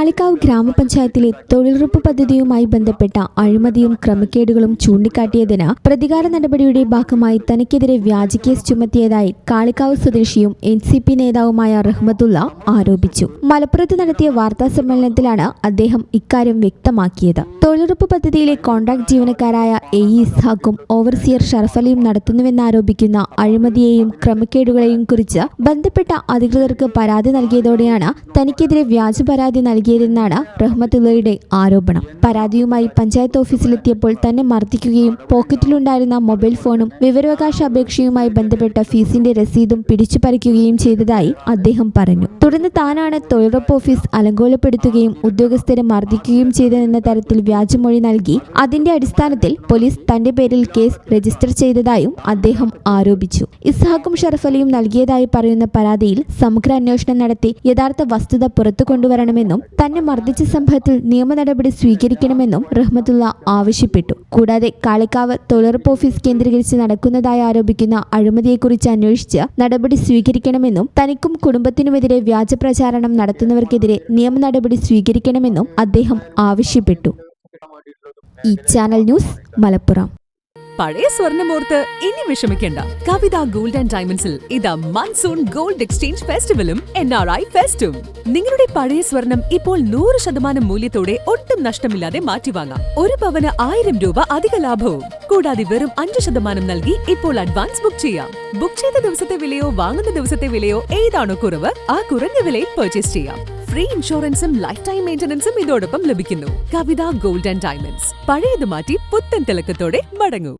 കാളികാവ് ഗ്രാമപഞ്ചായത്തിലെ തൊഴിലുറപ്പ് പദ്ധതിയുമായി ബന്ധപ്പെട്ട അഴിമതിയും ക്രമക്കേടുകളും ചൂണ്ടിക്കാട്ടിയതിന് പ്രതികാര നടപടിയുടെ ഭാഗമായി തനിക്കെതിരെ വ്യാജ കേസ് ചുമത്തിയതായി കാളികാവ് സ്വദേശിയും NCP നേതാവുമായ റഹ്മത്തുള്ള ആരോപിച്ചു. മലപ്പുറത്ത് നടത്തിയ വാർത്താ സമ്മേളനത്തിലാണ് അദ്ദേഹം ഇക്കാര്യം വ്യക്തമാക്കിയത്. തൊഴിലുറപ്പ് പദ്ധതിയിലെ കോൺട്രാക്ട് ജീവനക്കാരായ ഇസ്ഹാഖും ഓവർസിയർ ഷറഫലിയും നടത്തുന്നുവെന്നാരോപിക്കുന്ന അഴിമതിയെയും ക്രമക്കേടുകളെയും കുറിച്ച് ബന്ധപ്പെട്ട അധികൃതർക്ക് പരാതി നൽകിയതോടെയാണ് തനിക്കെതിരെ വ്യാജ പരാതി നൽകിയതെന്നാണ് റഹ്മത്തുള്ളയുടെ ആരോപണം. പരാതിയുമായി പഞ്ചായത്ത് ഓഫീസിലെത്തിയപ്പോൾ തന്നെ മർദ്ദിക്കുകയും പോക്കറ്റിലുണ്ടായിരുന്ന മൊബൈൽ ഫോണും വിവരാവകാശ അപേക്ഷയുമായി ബന്ധപ്പെട്ട ഫീസിന്റെ രസീതും പിടിച്ചുപറിക്കുകയും ചെയ്തതായി അദ്ദേഹം പറഞ്ഞു. തുടർന്ന് താനാണ് തൊഴിലുറപ്പ് ഓഫീസ് അലങ്കോലപ്പെടുത്തുകയും ഉദ്യോഗസ്ഥരെ മർദ്ദിക്കുകയും ചെയ്തതെന്ന തരത്തിൽ വ്യാജമൊഴി നൽകി. അതിന്റെ അടിസ്ഥാനത്തിൽ പോലീസ് തന്റെ പേരിൽ കേസ് രജിസ്റ്റർ ചെയ്തതായും അദ്ദേഹം ആരോപിച്ചു. ഇസ്ഹാഖും ഷറഫലിയും നൽകിയതായി പറയുന്ന പരാതിയിൽ സമഗ്ര അന്വേഷണം നടത്തി യഥാർത്ഥ വസ്തുത പുറത്തു കൊണ്ടുവരണമെന്നും തന്നെ മർദ്ദിച്ച സംഭവത്തിൽ നിയമ നടപടി സ്വീകരിക്കണമെന്നും റഹ്മത്തുള്ള ആവശ്യപ്പെട്ടു. കൂടാതെ കാളികാവ് തൊഴിലുറപ്പ് ഓഫീസ് കേന്ദ്രീകരിച്ച് നടക്കുന്നതായി ആരോപിക്കുന്ന അഴിമതിയെക്കുറിച്ച് അന്വേഷിച്ച് നടപടി സ്വീകരിക്കണമെന്നും തനിക്കും കുടുംബത്തിനുമെതിരെ വ്യാജ പ്രചാരണം നടത്തുന്നവർക്കെതിരെ നിയമ നടപടി സ്വീകരിക്കണമെന്നും അദ്ദേഹം ആവശ്യപ്പെട്ടു. ഈ ചാനൽ ന്യൂസ് മലപ്പുറം. പഴയ സ്വർണ്ണമോർത്ത് ഇനി വിഷമിക്കേണ്ട. കവിത ഗോൾഡ് ആൻഡ് ഡയമണ്ട്സിൽ ഇതാ മൺസൂൺ ഗോൾഡ് എക്സ്ചേഞ്ച് ഫെസ്റ്റിവലും NRI ഫെസ്റ്റും. നിങ്ങളുടെ പഴയ സ്വർണം ഇപ്പോൾ 100% മൂല്യത്തോടെ ഒട്ടും നഷ്ടമില്ലാതെ മാറ്റിവാങ്ങാം. ഒരു പവന് 1000 രൂപ അധിക ലാഭവും. കൂടാതെ വെറും 5% നൽകി ഇപ്പോൾ അഡ്വാൻസ് ബുക്ക് ചെയ്യാം. ബുക്ക് ചെയ്ത ദിവസത്തെ വിലയോ വാങ്ങുന്ന ദിവസത്തെ വിലയോ ഏതാണോ കുറവ് ആ കുറഞ്ഞ വിലയിൽ പർച്ചേസ് ചെയ്യാം. ഫ്രീ ഇൻഷുറൻസും ലൈഫ് ടൈം മെയിന്റനൻസും ഇതോടൊപ്പം ലഭിക്കുന്നു. കവിത ഗോൾഡ് ആൻഡ് ഡയമണ്ട്സ്. പഴയത് മാറ്റി പുത്തൻ തിളക്കത്തോടെ മടങ്ങൂ.